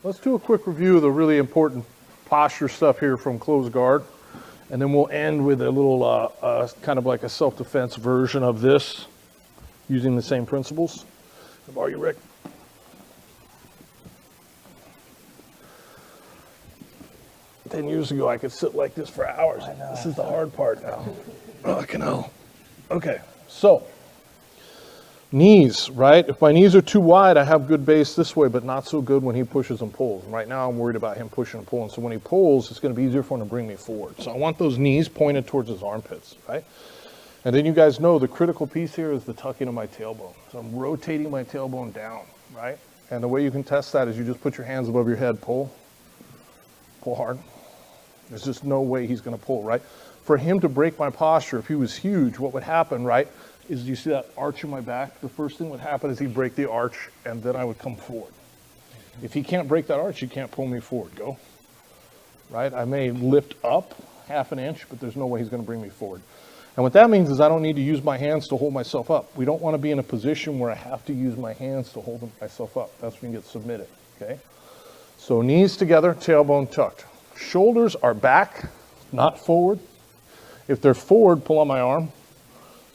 Let's do a quick review of the really important posture stuff here from closed guard. And then we'll end with a little kind of like a self-defense version of this using the same principles. How are you, Rick? Ten years ago, I could sit like this for hours. This is the hard part now. Fucking hell. Okay, so knees, right? If my knees are too wide, I have good base this way, but not so good when he pushes and pulls. Right now, I'm worried about him pushing and pulling. So when he pulls, it's going to be easier for him to bring me forward. So I want those knees pointed towards his armpits, right? And then you guys know the critical piece here is the tucking of my tailbone. So I'm rotating my tailbone down, right? And the way you can test that is you just put your hands above your head, pull hard. There's just no way he's going to pull, right? For him to break my posture, if he was huge, what would happen, right, is you see that arch in my back? The first thing would happen is he'd break the arch, and then I would come forward. If he can't break that arch, he can't pull me forward. Go. Right? I may lift up half an inch, but there's no way he's going to bring me forward. And what that means is I don't need to use my hands to hold myself up. We don't want to be in a position where I have to use my hands to hold myself up. That's when you get submitted, okay? So knees together, tailbone tucked. Shoulders are back, not forward. If they're forward, pull on my arm.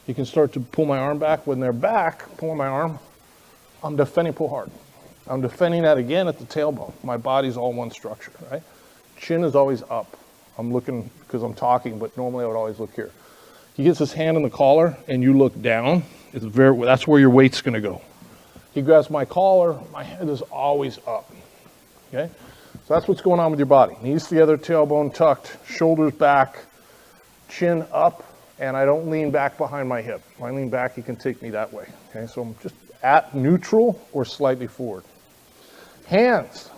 You can start to pull my arm back. When they're back, pull on my arm. I'm defending, pull hard. I'm defending that again at the tailbone. My body's all one structure, right? Chin is always up. I'm looking, because I'm talking, but normally I would always look here. He gets his hand in the collar and you look down. That's where your weight's gonna go. He grabs my collar, my head is always up, okay? So that's what's going on with your body. Knees together, tailbone tucked, shoulders back, chin up, and I don't lean back behind my hip. When I lean back, he can take me that way, okay? So I'm just at neutral or slightly forward. Hands,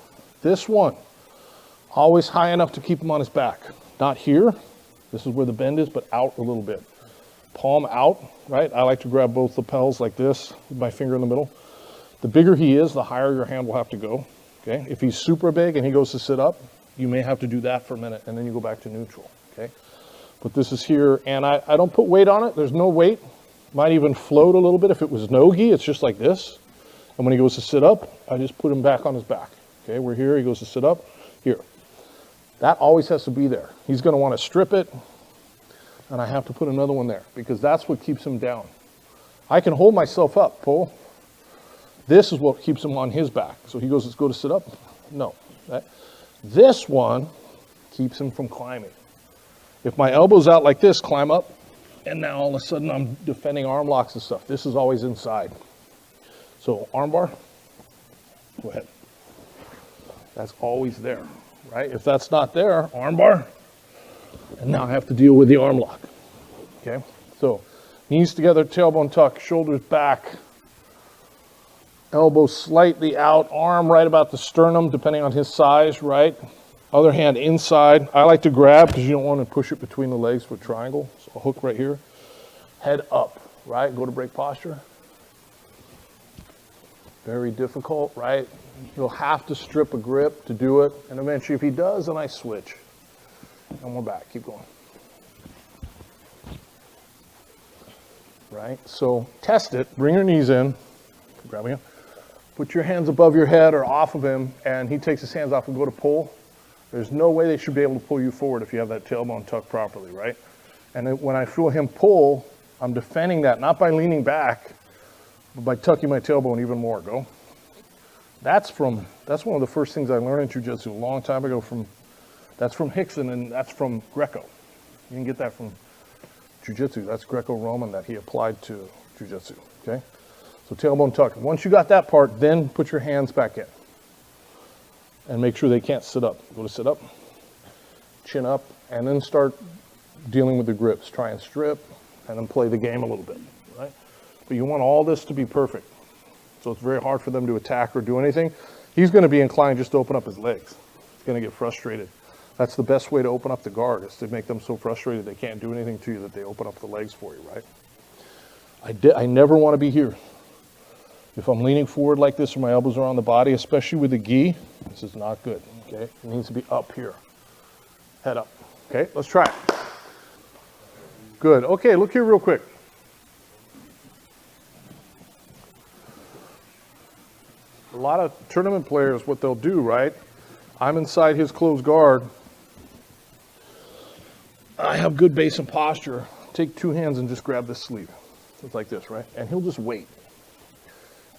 this one, always high enough to keep him on his back. Not here, this is where the bend is, but out a little bit. Palm out, right? I like to grab both lapels like this, with my finger in the middle. The bigger he is, the higher your hand will have to go. Okay, if he's super big and he goes to sit up, you may have to do that for a minute and then you go back to neutral, okay? But this is here, and I don't put weight on it. There's no weight. Might even float a little bit. If it was no-gi, it's just like this. And when he goes to sit up, I just put him back on his back. Okay, we're here, he goes to sit up, here. That always has to be there. He's gonna wanna strip it, and I have to put another one there because that's what keeps him down. I can hold myself up, pull. This is what keeps him on his back. So he goes, let's go to sit up. No. Right? This one keeps him from climbing. If my elbow's out like this, climb up, and now all of a sudden I'm defending arm locks and stuff. This is always inside. So arm bar, go ahead. That's always there, right? If that's not there, arm bar, and now I have to deal with the arm lock, okay? So knees together, tailbone tuck, shoulders back, elbow slightly out, arm right about the sternum, depending on his size, right? Other hand inside. I like to grab because you don't want to push it between the legs for a triangle. So a hook right here. Head up, right? Go to break posture. Very difficult, right? You'll have to strip a grip to do it. And eventually if he does, then I switch. And we're back, keep going. Right, so test it, bring your knees in, grabbing him. Put your hands above your head or off of him, and he takes his hands off and go to pull. There's no way they should be able to pull you forward if you have that tailbone tucked properly, right? And then when I feel him pull, I'm defending that, not by leaning back, but by tucking my tailbone even more. Go. That's one of the first things I learned in Jiu-Jitsu a long time ago that's from Hickson and that's from Greco. You can get that from Jiu-Jitsu. That's Greco-Roman that he applied to Jiu-Jitsu, okay? So tailbone tucked. Once you got that part, then put your hands back in. And make sure they can't sit up. Go to sit up, chin up, and then start dealing with the grips. Try and strip, and then play the game a little bit, right? But you want all this to be perfect. So it's very hard for them to attack or do anything. He's gonna be inclined just to open up his legs. He's gonna get frustrated. That's the best way to open up the guard, is to make them so frustrated they can't do anything to you that they open up the legs for you, right? I never wanna be here. If I'm leaning forward like this or my elbows are on the body, especially with the gi, this is not good, okay? It needs to be up here, head up. Okay, let's try it. Good, okay, look here real quick. lot of tournament players, what they'll do, right? I'm inside his closed guard. I have good base and posture. Take two hands and just grab this sleeve. It's like this, right? And he'll just wait.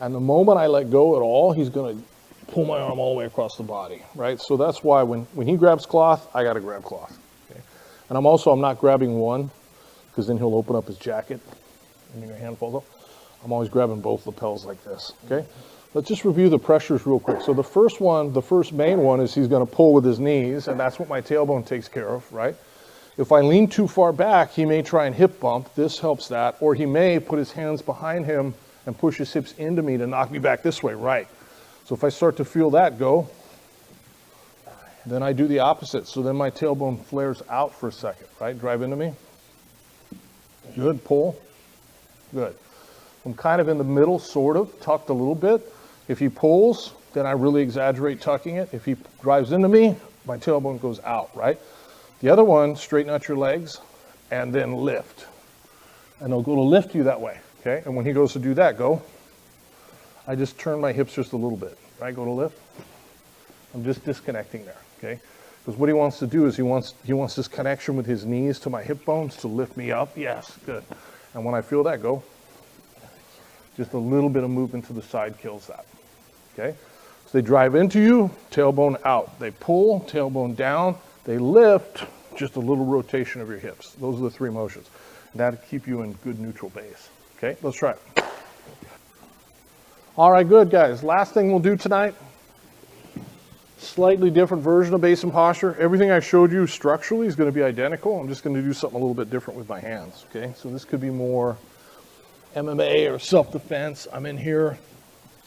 And the moment I let go at all, he's going to pull my arm all the way across the body, right? So that's why when he grabs cloth, I got to grab cloth. Okay? And I'm not grabbing one, because then he'll open up his jacket and your hand falls off. I'm always grabbing both lapels like this, okay? Let's just review the pressures real quick. So the first main one is he's going to pull with his knees, and that's what my tailbone takes care of, right? If I lean too far back, he may try and hip bump. This helps that. Or he may put his hands behind him and push his hips into me to knock me back this way, right? So if I start to feel that go, then I do the opposite. So then my tailbone flares out for a second, right? Drive into me. Good, pull. Good. I'm kind of in the middle, sort of, tucked a little bit. If he pulls, then I really exaggerate tucking it. If he drives into me, my tailbone goes out, right? The other one, straighten out your legs and then lift. And they'll go to lift you that way, okay? And when he goes to do that, go. I just turn my hips just a little bit, right? Go to lift. I'm just disconnecting there, okay? Because what he wants to do is he wants this connection with his knees to my hip bones to lift me up. Yes, good. And when I feel that, go. Just a little bit of movement to the side kills that, okay? So they drive into you, tailbone out. They pull, tailbone down. They lift, just a little rotation of your hips. Those are the three motions. That'll keep you in good neutral base. Okay, let's try it. All right, good guys. Last thing we'll do tonight, slightly different version of base and posture. Everything I showed you structurally is going to be identical. I'm just going to do something a little bit different with my hands. Okay, so this could be more MMA or self-defense. I'm in here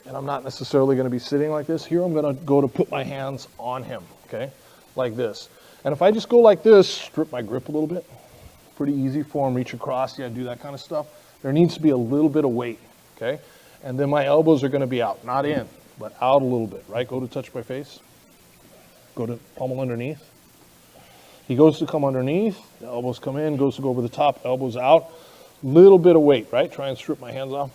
and I'm not necessarily going to be sitting like this. Here I'm going to go to put my hands on him, okay, like this. And if I just go like this, strip my grip a little bit, pretty easy for him, reach across, yeah, do that kind of stuff. There needs to be a little bit of weight, okay? And then my elbows are gonna be out, not in, but out a little bit, right? Go to touch my face, go to pummel underneath. He goes to come underneath, the elbows come in, goes to go over the top, elbows out. Little bit of weight, right? Try and strip my hands off.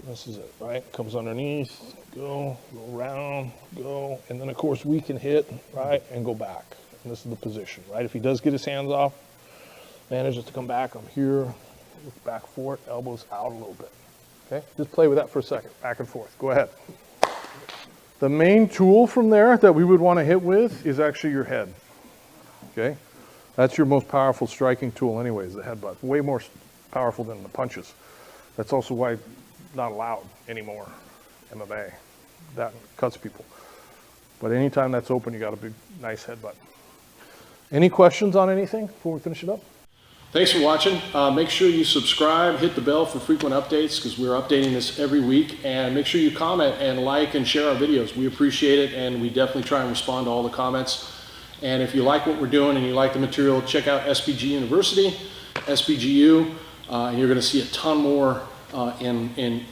This is it, right? Comes underneath, go around, go. And then of course we can hit, right? And go back. And this is the position, right? If he does get his hands off, manages to come back, I'm here, look back for it, elbows out a little bit, okay? Just play with that for a second, back and forth, go ahead. The main tool from there that we would want to hit with is actually your head, okay? That's your most powerful striking tool anyways, the headbutt. Way more powerful than the punches. That's also why not allowed anymore, MMA. That cuts people. But anytime that's open, you got a big, nice headbutt. Any questions on anything before we finish it up? Thanks for watching. Make sure you subscribe, hit the bell for frequent updates because we're updating this every week. And make sure you comment and like and share our videos. We appreciate it, and we definitely try and respond to all the comments. And if you like what we're doing and you like the material, check out SBG University, SBGU, and you're going to see a ton more in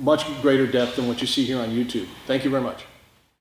much greater depth than what you see here on YouTube. Thank you very much.